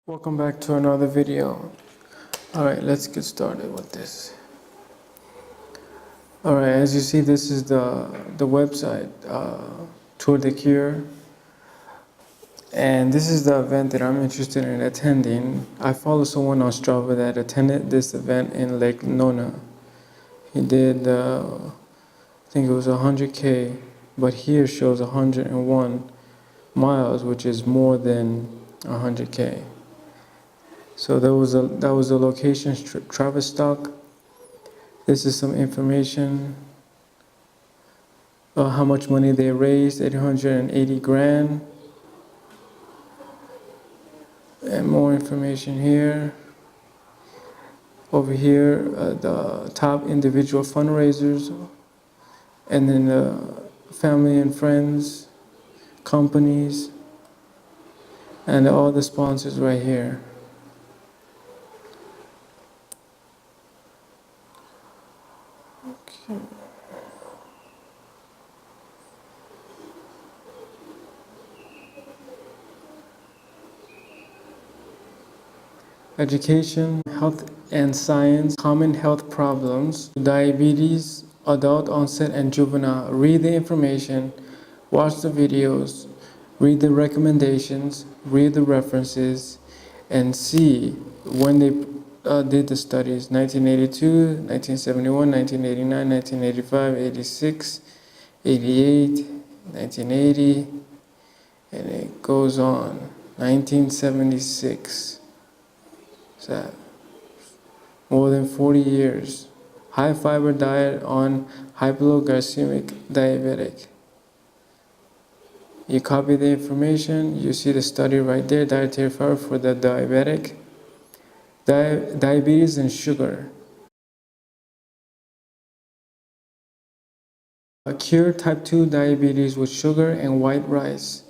Welcome back to another video. Alright, let's get started with this. Alright, as you see, this is the website, Tour de Cure. And this is the event that I'm interested in attending. I follow someone on Strava that attended this event in Lake Nona. He did, I think it was 100K, but here shows 101 miles, which is more than 100K. So that was a location, Travistock. This is some information. How much money they raised, 880 grand. And more information here. Over here, the top individual fundraisers. And then the family and friends, companies, and all the sponsors right here. Okay. Education, health and science, common health problems, diabetes, adult onset and juvenile. Read the information, watch the videos, read the recommendations, read the references, and see when they did the studies, 1982, 1971, 1989, 1985, 86, 88, 1980, and it goes on, 1976. So, more than 40 years. High fiber diet on hypoglycemic diabetic. You copy the information, you see the study right there, dietary fiber for the diabetic. Diabetes and sugar. Cure type 2 diabetes with sugar and white rice.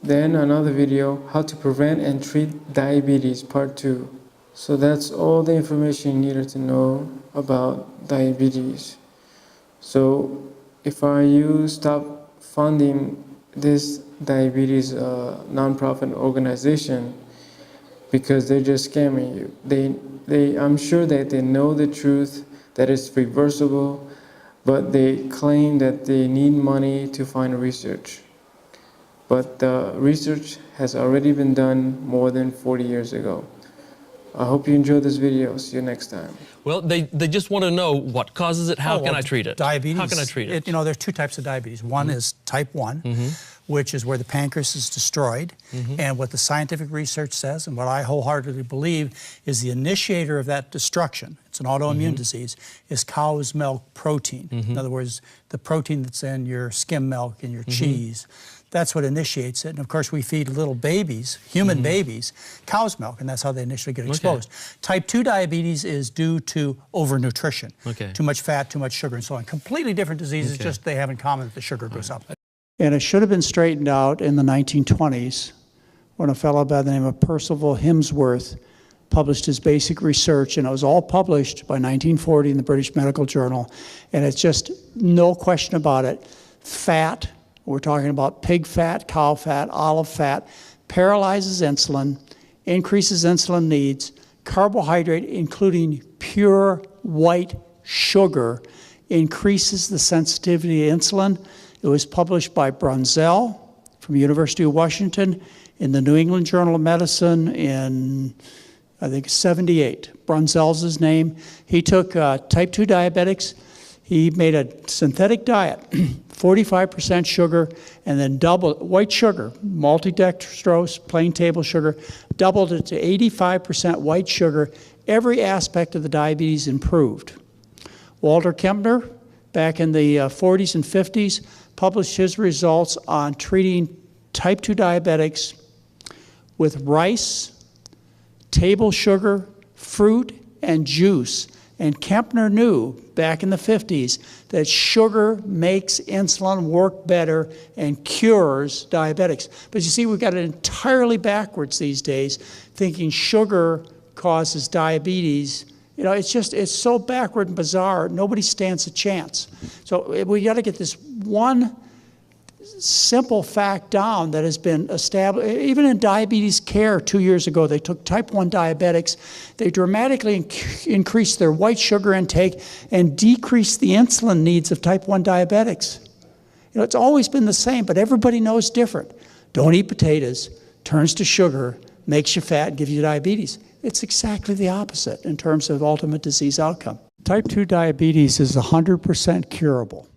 Then another video, how to prevent and treat diabetes, part 2. So that's all the information you needed to know about diabetes. So if you stop funding this diabetes nonprofit organization, because they're just scamming you. I'm sure that they know the truth, that it's reversible, but they claim that they need money to find research. But the research has already been done more than 40 years ago. I hope you enjoyed this video. See you next time. Well, they just want to know what causes it. How can I treat it? Diabetes. How can I treat it? You know, there are two types of diabetes. One is type 1, which is where the pancreas is destroyed. And what the scientific research says, and what I wholeheartedly believe, is the initiator of that destruction, it's an autoimmune disease, is cow's milk protein. In other words, the protein that's in your skim milk and your cheese. That's what initiates it. And of course, we feed little babies, human babies, cow's milk, and that's how they initially get exposed. Type 2 diabetes is due to overnutrition. Too much fat, too much sugar, and so on. Completely different diseases, just they have in common that the sugar goes up. And it should have been straightened out in the 1920s when a fellow by the name of Percival Himsworth published his basic research, and it was all published by 1940 in the British Medical Journal. And it's just no question about it. Fat, we're talking about pig fat, cow fat, olive fat, paralyzes insulin, increases insulin needs. Carbohydrate, including pure white sugar, increases the sensitivity to insulin. It was published by Brunzell from University of Washington in the New England Journal of Medicine in, I think, 78. Brunzell's his name. He took type 2 diabetics. He made a synthetic diet, 45% sugar, and then doubled white sugar, maltodextrose, plain table sugar, doubled it to 85% white sugar. Every aspect of the diabetes improved. Walter Kempner, back in the 40s and 50s, published his results on treating type 2 diabetics with rice, table sugar, fruit, and juice. And Kempner knew back in the 50s that sugar makes insulin work better and cures diabetics. But you see, we've got it entirely backwards these days, thinking sugar causes diabetes. You know, it's so backward and bizarre, nobody stands a chance. So we got to get this one simple fact down that has been established. Even in diabetes care 2 years ago, they took type 1 diabetics, they dramatically increased their white sugar intake and decreased the insulin needs of type 1 diabetics. You know, it's always been the same, but everybody knows different. Don't eat potatoes, turns to sugar, makes you fat, gives you diabetes. It's exactly the opposite in terms of ultimate disease outcome. Type 2 diabetes is 100% curable.